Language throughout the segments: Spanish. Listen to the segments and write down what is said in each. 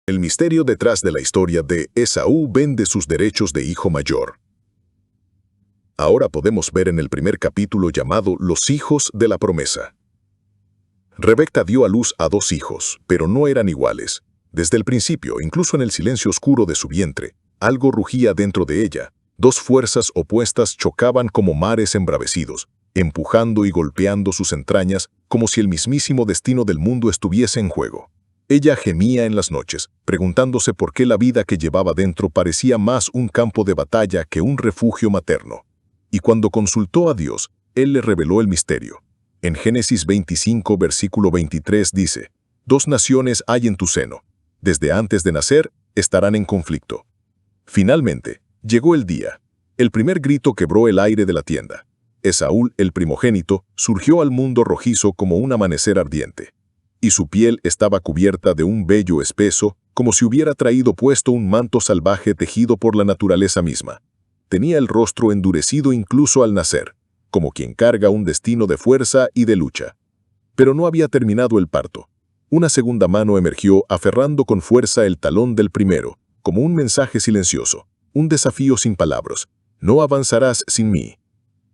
El misterio detrás de la historia de Esaú vende sus derechos de hijo mayor. Ahora podemos ver en el primer capítulo llamado Los hijos de la promesa. Rebeca dio a luz a 2 hijos, pero no eran iguales. Desde el principio, incluso en el silencio oscuro de su vientre, algo rugía dentro de ella. 2 fuerzas opuestas chocaban como mares embravecidos, empujando y golpeando sus entrañas como si el mismísimo destino del mundo estuviese en juego. Ella gemía en las noches, preguntándose por qué la vida que llevaba dentro parecía más un campo de batalla que un refugio materno. Y cuando consultó a Dios, Él le reveló el misterio. En Génesis 25, versículo 23 dice: 2 naciones hay en tu seno. Desde antes de nacer, estarán en conflicto. Finalmente, llegó el día. El primer grito quebró el aire de la tienda. Esaú, el primogénito, surgió al mundo rojizo como un amanecer ardiente. Y su piel estaba cubierta de un vello espeso, como si hubiera traído puesto un manto salvaje tejido por la naturaleza misma. Tenía el rostro endurecido incluso al nacer, como quien carga un destino de fuerza y de lucha. Pero no había terminado el parto. Una segunda mano emergió aferrando con fuerza el talón del primero, como un mensaje silencioso, un desafío sin palabras. No avanzarás sin mí.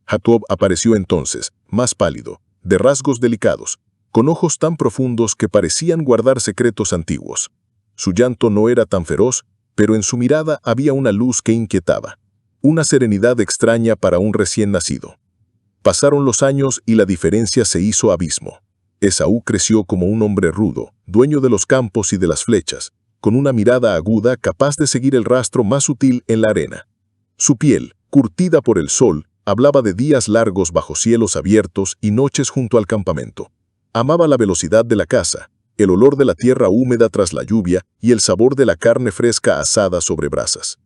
Jacob apareció entonces, más pálido, de rasgos delicados, con ojos tan profundos que parecían guardar secretos antiguos. Su llanto no era tan feroz, pero en su mirada había una luz que inquietaba, una serenidad extraña para un recién nacido. Pasaron los años y la diferencia se hizo abismo. Esaú creció como un hombre rudo, dueño de los campos y de las flechas, con una mirada aguda capaz de seguir el rastro más sutil en la arena. Su piel, curtida por el sol, hablaba de días largos bajo cielos abiertos y noches junto al campamento. Amaba la velocidad de la caza, el olor de la tierra húmeda tras la lluvia y el sabor de la carne fresca asada sobre brasas.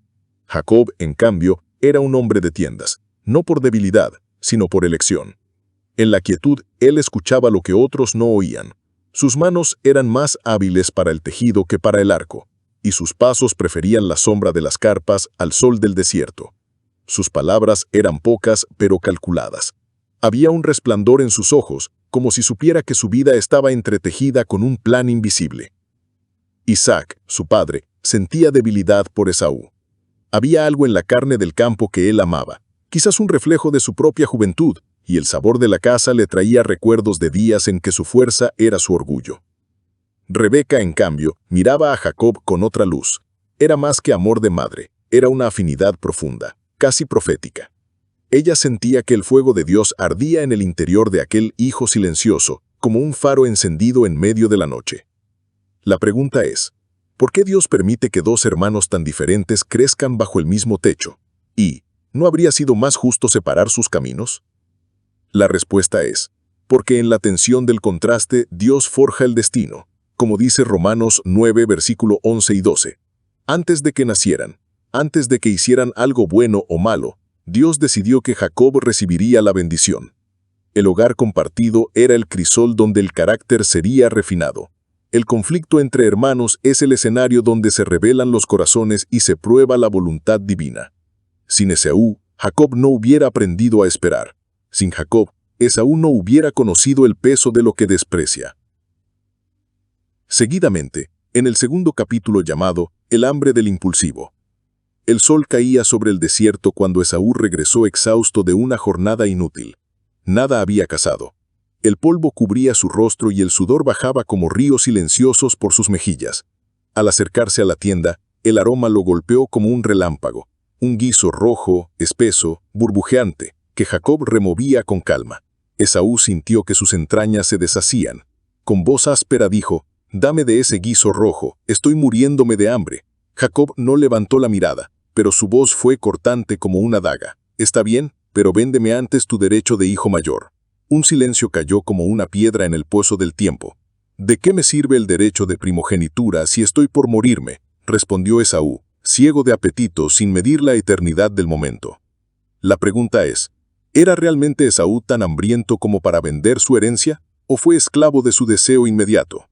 Jacob, en cambio, era un hombre de tiendas, no por debilidad, sino por elección. En la quietud, él escuchaba lo que otros no oían. Sus manos eran más hábiles para el tejido que para el arco, y sus pasos preferían la sombra de las carpas al sol del desierto. Sus palabras eran pocas pero calculadas. Había un resplandor en sus ojos, como si supiera que su vida estaba entretejida con un plan invisible. Isaac, su padre, sentía debilidad por Esaú. Había algo en la carne del campo que él amaba, quizás un reflejo de su propia juventud, y el sabor de la caza le traía recuerdos de días en que su fuerza era su orgullo. Rebeca, en cambio, miraba a Jacob con otra luz. Era más que amor de madre, era una afinidad profunda, casi profética. Ella sentía que el fuego de Dios ardía en el interior de aquel hijo silencioso, como un faro encendido en medio de la noche. La pregunta es, ¿por qué Dios permite que 2 hermanos tan diferentes crezcan bajo el mismo techo? ¿Y no habría sido más justo separar sus caminos? La respuesta es, porque en la tensión del contraste Dios forja el destino, como dice Romanos 9, versículo 11 y 12. Antes de que nacieran, antes de que hicieran algo bueno o malo, Dios decidió que Jacob recibiría la bendición. El hogar compartido era el crisol donde el carácter sería refinado. El conflicto entre hermanos es el escenario donde se revelan los corazones y se prueba la voluntad divina. Sin Esaú, Jacob no hubiera aprendido a esperar. Sin Jacob, Esaú no hubiera conocido el peso de lo que desprecia. Seguidamente, en el segundo capítulo llamado El hambre del impulsivo. El sol caía sobre el desierto cuando Esaú regresó exhausto de una jornada inútil. Nada había cazado. El polvo cubría su rostro y el sudor bajaba como ríos silenciosos por sus mejillas. Al acercarse a la tienda, el aroma lo golpeó como un relámpago, un guiso rojo, espeso, burbujeante, que Jacob removía con calma. Esaú sintió que sus entrañas se deshacían. Con voz áspera dijo, «Dame de ese guiso rojo, estoy muriéndome de hambre». Jacob no levantó la mirada, pero su voz fue cortante como una daga. «Está bien, pero véndeme antes tu derecho de hijo mayor». Un silencio cayó como una piedra en el pozo del tiempo. «¿De qué me sirve el derecho de primogenitura si estoy por morirme?», respondió Esaú, ciego de apetito sin medir la eternidad del momento. La pregunta es, ¿era realmente Esaú tan hambriento como para vender su herencia, o fue esclavo de su deseo inmediato?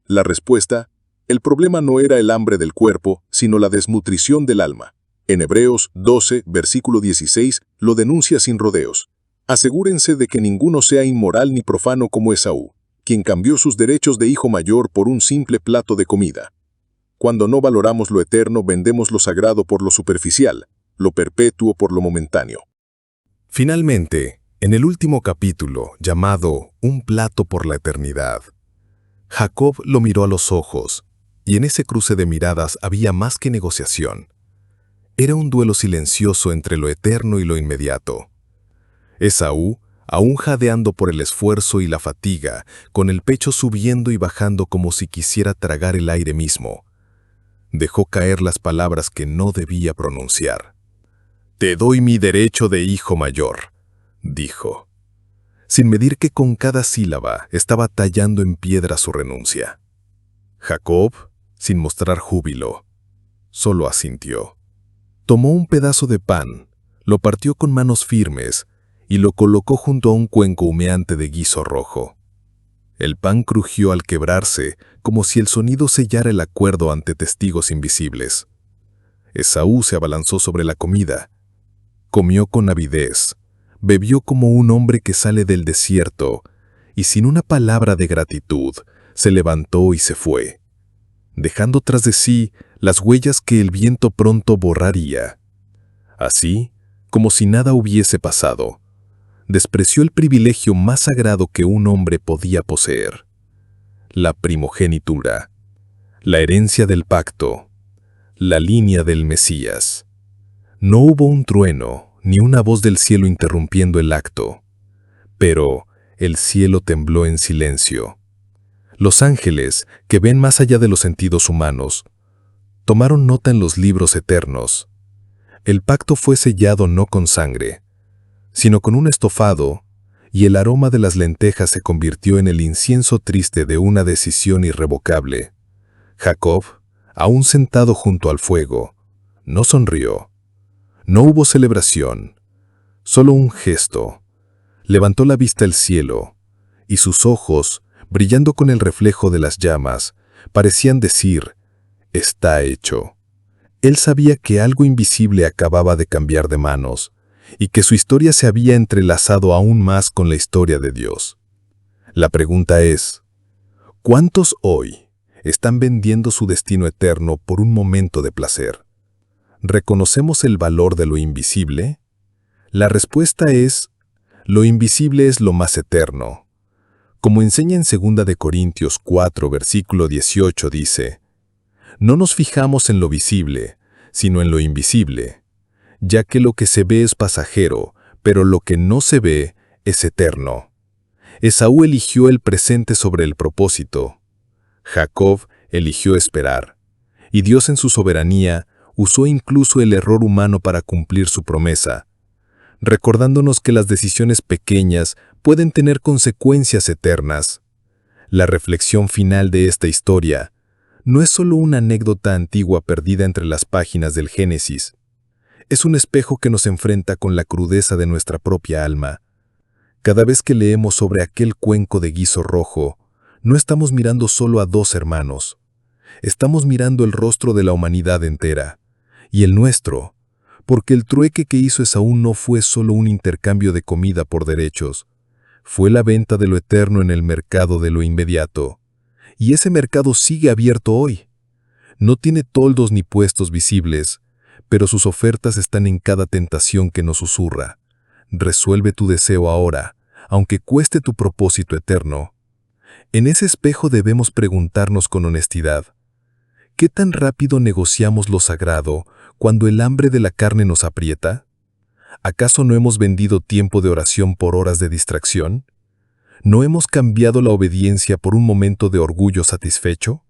La respuesta, el problema no era el hambre del cuerpo, sino la desnutrición del alma. En Hebreos 12, versículo 16, lo denuncia sin rodeos. Asegúrense de que ninguno sea inmoral ni profano como Esaú, quien cambió sus derechos de hijo mayor por un simple plato de comida. Cuando no valoramos lo eterno, vendemos lo sagrado por lo superficial, lo perpetuo por lo momentáneo. Finalmente, en el último capítulo, llamado Un plato por la eternidad, Jacob lo miró a los ojos, y en ese cruce de miradas había más que negociación. Era un duelo silencioso entre lo eterno y lo inmediato. Esaú, aún jadeando por el esfuerzo y la fatiga, con el pecho subiendo y bajando como si quisiera tragar el aire mismo, dejó caer las palabras que no debía pronunciar. «Te doy mi derecho de hijo mayor», dijo, sin medir que con cada sílaba estaba tallando en piedra su renuncia. Jacob, sin mostrar júbilo, solo asintió. Tomó un pedazo de pan, lo partió con manos firmes y lo colocó junto a un cuenco humeante de guiso rojo. El pan crujió al quebrarse, como si el sonido sellara el acuerdo ante testigos invisibles. Esaú se abalanzó sobre la comida. Comió con avidez, bebió como un hombre que sale del desierto, y sin una palabra de gratitud, se levantó y se fue, dejando tras de sí las huellas que el viento pronto borraría. Así, como si nada hubiese pasado, despreció el privilegio más sagrado que un hombre podía poseer: la primogenitura, la herencia del pacto, la línea del Mesías. No hubo un trueno ni una voz del cielo interrumpiendo el acto, pero el cielo tembló en silencio. Los ángeles, que ven más allá de los sentidos humanos, tomaron nota en los libros eternos. El pacto fue sellado no con sangre, sino con un estofado, y el aroma de las lentejas se convirtió en el incienso triste de una decisión irrevocable. Jacob, aún sentado junto al fuego, no sonrió. No hubo celebración, solo un gesto. Levantó la vista al cielo, y sus ojos, brillando con el reflejo de las llamas, parecían decir: «Está hecho». Él sabía que algo invisible acababa de cambiar de manos, y que su historia se había entrelazado aún más con la historia de Dios. La pregunta es: ¿cuántos hoy están vendiendo su destino eterno por un momento de placer? ¿Reconocemos el valor de lo invisible? La respuesta es: lo invisible es lo más eterno. Como enseña en 2 de Corintios 4, versículo 18, dice: «No nos fijamos en lo visible, sino en lo invisible, ya que lo que se ve es pasajero, pero lo que no se ve es eterno». Esaú eligió el presente sobre el propósito. Jacob eligió esperar, y Dios en su soberanía usó incluso el error humano para cumplir su promesa, recordándonos que las decisiones pequeñas pueden tener consecuencias eternas. La reflexión final de esta historia no es solo una anécdota antigua perdida entre las páginas del Génesis. Es un espejo que nos enfrenta con la crudeza de nuestra propia alma. Cada vez que leemos sobre aquel cuenco de guiso rojo, no estamos mirando solo a dos hermanos. Estamos mirando el rostro de la humanidad entera, y el nuestro, porque el trueque que hizo Esaú no fue solo un intercambio de comida por derechos, fue la venta de lo eterno en el mercado de lo inmediato. Y ese mercado sigue abierto hoy. No tiene toldos ni puestos visibles, pero sus ofertas están en cada tentación que nos susurra: resuelve tu deseo ahora, aunque cueste tu propósito eterno. En ese espejo debemos preguntarnos con honestidad: ¿qué tan rápido negociamos lo sagrado cuando el hambre de la carne nos aprieta? ¿Acaso no hemos vendido tiempo de oración por horas de distracción? ¿No hemos cambiado la obediencia por un momento de orgullo satisfecho?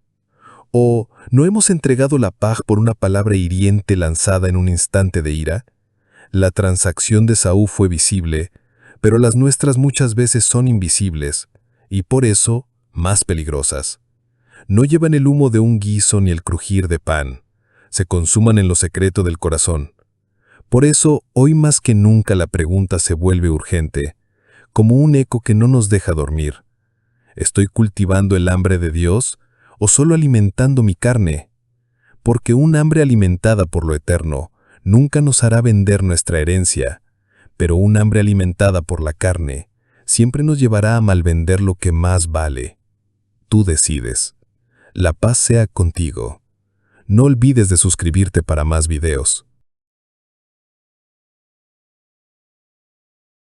¿O no hemos entregado la paz por una palabra hiriente lanzada en un instante de ira? La transacción de Esaú fue visible, pero las nuestras muchas veces son invisibles, y por eso más peligrosas. No llevan el humo de un guiso ni el crujir de pan. Se consuman en lo secreto del corazón. Por eso, hoy más que nunca la pregunta se vuelve urgente, como un eco que no nos deja dormir. ¿Estoy cultivando el hambre de Dios o solo alimentando mi carne? Porque un hambre alimentada por lo eterno nunca nos hará vender nuestra herencia, pero un hambre alimentada por la carne siempre nos llevará a malvender lo que más vale. Tú decides. La paz sea contigo. No olvides de suscribirte para más videos.